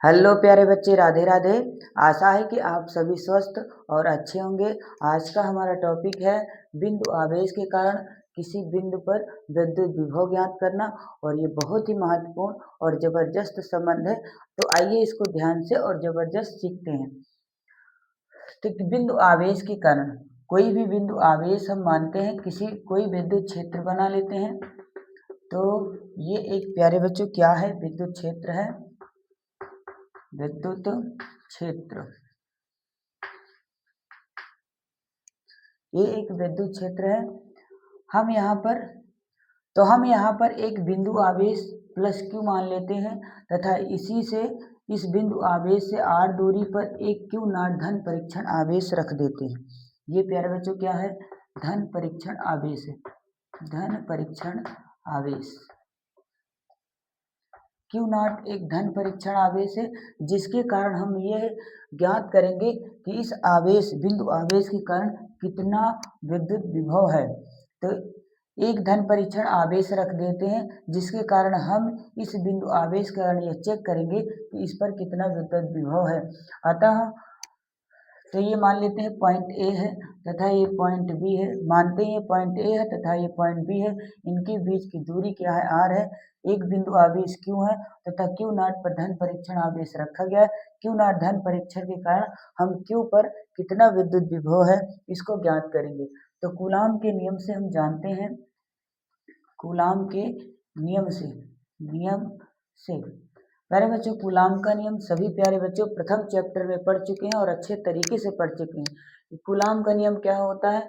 Hello प्यारे बच्चे, राधे राधे। आशा है कि आप सभी स्वस्थ और अच्छे होंगे। आज का हमारा टॉपिक है बिंदु आवेश के कारण किसी बिंदु पर विद्युत विभव ज्ञात करना, और ये बहुत ही महत्वपूर्ण और जबरदस्त संबंध है। तो आइए इसको ध्यान से और जबरदस्त सीखते हैं। तो बिंदु आवेश के कारण, कोई भी बिंदु आवेश हम मानते हैं, कोई विद्युत क्षेत्र बना लेते हैं। तो ये एक प्यारे बच्चों क्या है, विद्युत क्षेत्र है, विद्युत क्षेत्र। ये एक विद्युत क्षेत्र है। हम यहाँ पर एक बिंदु आवेश प्लस क्यू मान लेते हैं तथा इस बिंदु आवेश से r दूरी पर एक क्यू नॉट धन परीक्षण आवेश रख देते हैं। ये प्यारे बच्चों क्या है, धन परीक्षण आवेश है, धन परीक्षण आवेश। क्यू नॉट एक धन परीक्षण आवेश है, जिसके कारण हम यह ज्ञात करेंगे कि इस बिंदु आवेश के कारण कितना विद्युत विभव है। तो एक धन परीक्षण आवेश रख देते हैं, जिसके कारण हम इस बिंदु आवेश के कारण यह चेक करेंगे कि इस पर कितना विद्युत विभव है। अतः तो ये मान लेते हैं पॉइंट ए है तथा ये पॉइंट बी है। मानते हैं ये पॉइंट ए है तथा ये पॉइंट बी है। इनके बीच की दूरी क्या है, आर है। एक बिंदु आवेश क्यू है तथा क्यू नॉट पर धन परीक्षण आवेश रखा गया है। क्यू नॉट धन परीक्षण के कारण हम क्यू पर कितना विद्युत विभव है इसको ज्ञात करेंगे। तो कूलाम के नियम से हम जानते हैं, कूलाम के नियम से प्यारे बच्चों, कूलाम का नियम सभी प्यारे बच्चों प्रथम चैप्टर में पढ़ चुके हैं और अच्छे तरीके से पढ़ चुके हैं। कूलाम का नियम क्या होता है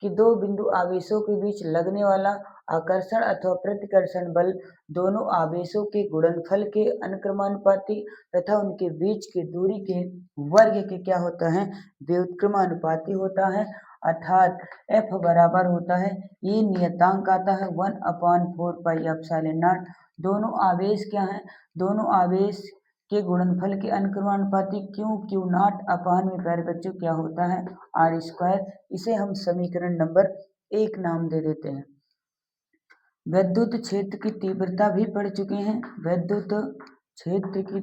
कि दो बिंदु आवेशों के बीच लगने वाला आकर्षण अथवा प्रतिकर्षण बल दोनों आवेशों के गुणनफल के अनुक्रमानुपाती तथा उनके बीच की दूरी के वर्ग के क्या होता है, व्युत्क्रमानुपाती होता है। अर्थात F बराबर होता है, ये नियतांक आता है 1/4 पाई एप्सिलॉन नॉट। दोनों आवेश क्या हैं, दोनों आवेश के गुणनफल के अनुक्रमानुपाती क्यू नॉट अपान में प्यारे बच्चों क्या होता है, आर स्क्वायर। इसे हम समीकरण नंबर 1 नाम दे देते हैं। विद्युत क्षेत्र की तीव्रता भी पढ़ चुके हैं। विद्युत क्षेत्र की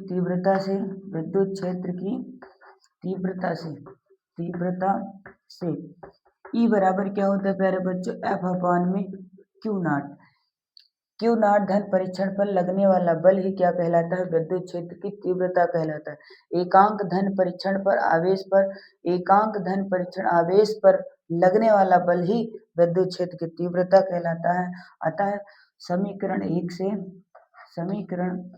तीव्रता से ई बराबर क्या होता है प्यारे बच्चों, एफ अपान में क्यू नॉट। क्यू नॉट धन परीक्षण पर लगने वाला बल ही क्या कहलाता है, विद्युत क्षेत्र की तीव्रता कहलाता है। एकांक धन परीक्षण आवेश पर लगने वाला बल ही विद्युत क्षेत्र की तीव्रता कहलाता है। अतः समीकरण एक से समीकरण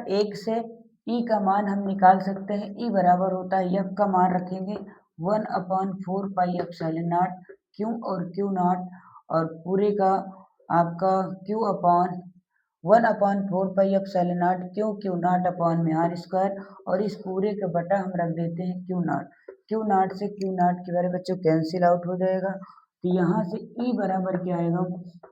1 से E का मान हम निकाल सकते हैं। E बराबर होता है, F का मान रखेंगे 1/4 पाई एप्सिलॉन नॉट क्यू और क्यू नॉट, और पूरे का आपका Q अपान 1/4 pi epsilon naught Q naught अपान में आर स्क्वायर, और इस पूरे का बटा हम रख देते हैं क्यू नॉट से क्यू नॉट के बारे बच्चों कैंसिल आउट हो जाएगा। तो यहाँ से E बराबर क्या आएगा,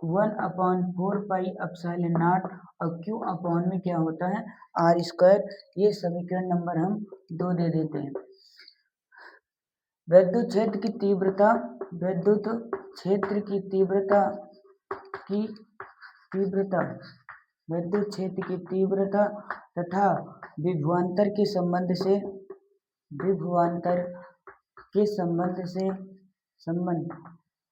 1/4 पाई एप्सिलॉन नॉट और क्यू अपान में क्या होता है, आर स्क्वायर। ये समीकरण नंबर हम 2 दे देते हैं। विद्युत क्षेत्र की तीव्रता तथा विभवांतर के संबंध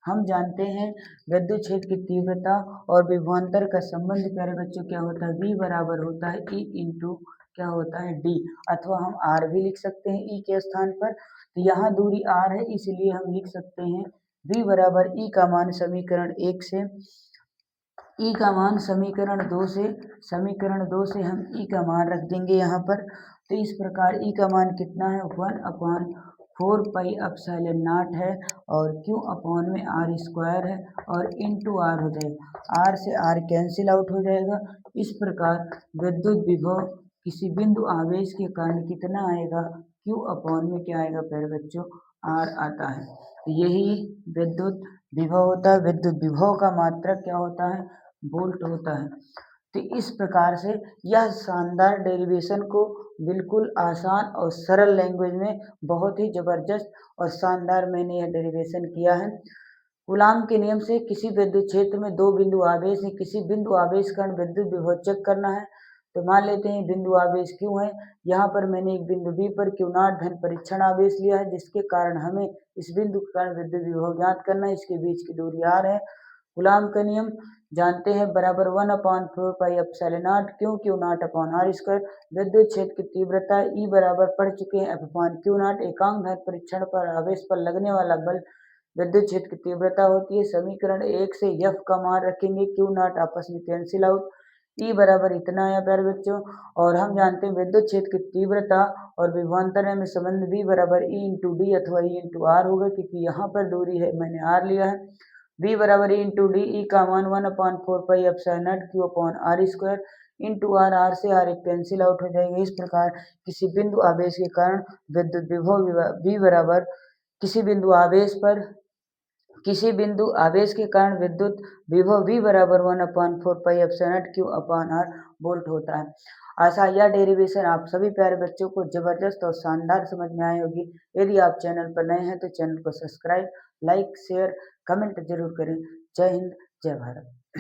हम जानते हैं। विद्युत क्षेत्र की तीव्रता और विभवांतर का संबंध प्यारे बच्चों क्या होता है, V बराबर होता है E इंटू क्या होता है डी, अथवा हम आर भी लिख सकते हैं ई के स्थान पर। तो यहाँ दूरी आर है, इसलिए हम लिख सकते हैं v बराबर ई का मान समीकरण 1 से, ई का मान समीकरण 2 से हम ई का मान रख देंगे यहाँ पर। तो इस प्रकार ई का मान कितना है 1/4 पाई एप्सिलॉन नॉट है, और क्यू अपॉन में आर स्क्वायर है, और इनटू आर हो जाएगा, आर से आर कैंसिल आउट हो जाएगा। इस प्रकार विद्युत विभव किसी बिंदु आवेश के कारण कितना आएगा, क्यू अपॉन में क्या आएगा प्यारे बच्चों, आर आता है। यही विद्युत विभव होता है। विद्युत विभव का मात्रक क्या होता है, वोल्ट होता है। तो इस प्रकार से यह शानदार डेरिवेशन को बिल्कुल आसान और सरल लैंग्वेज में बहुत ही ज़बरदस्त और शानदार मैंने यह डेरिवेशन किया है। कूलाम के नियम से किसी विद्युत क्षेत्र में दो बिंदु आवेश है, किसी बिंदु आवेश कारण विद्युत विभव चेक करना है। तो मान लेते हैं बिंदु आवेश क्यों है, यहाँ पर मैंने एक बिंदु बी पर क्यू नॉट धन परीक्षण आवेश लिया है, जिसके कारण हमें इस बिंदु के कारण विद्युत विभव ज्ञात करना है। इसके बीच की दूरी आर है। कूलाम का नियम जानते हैं, बराबर 1/4 pi epsilon naught Q naught upon r square. विद्युत क्षेत्र की तीव्रता ई बराबर पढ़ चुके हैं एफ अपॉन क्यू नॉट, एकांक धन परीक्षण पर आवेश पर लगने वाला बल विद्युत क्षेत्र की तीव्रता होती है। समीकरण 1 से एफ का मान रखेंगे, क्यू नॉट आपस में कैंसिल आउट, ई बराबर इतना है प्यारे बच्चों। और हम जानते हैं विद्युत क्षेत्र की तीव्रता और विभवांतर में संबंध v बराबर ई इंटू डी अथवा ई इंटू आर होगा, क्योंकि यहाँ पर दूरी है, मैंने आर लिया है। v बराबर ई इंटू डी, ई का मान 1/4 pi epsilon naught q upon r square into r, r से आर एक कैंसिल आउट हो जाएंगे। इस प्रकार किसी बिंदु आवेश के कारण विद्युत विभव v बराबर किसी बिंदु आवेश के कारण विद्युत विभव v बराबर 1/4 pi epsilon naught q upon r volt होता है। आशा यह डेरिवेशन आप सभी प्यारे बच्चों को जबरदस्त और शानदार समझ में आई होगी। यदि आप चैनल पर नए हैं तो चैनल को सब्सक्राइब, लाइक, शेयर, कमेंट जरूर करें। जय हिंद, जय भारत।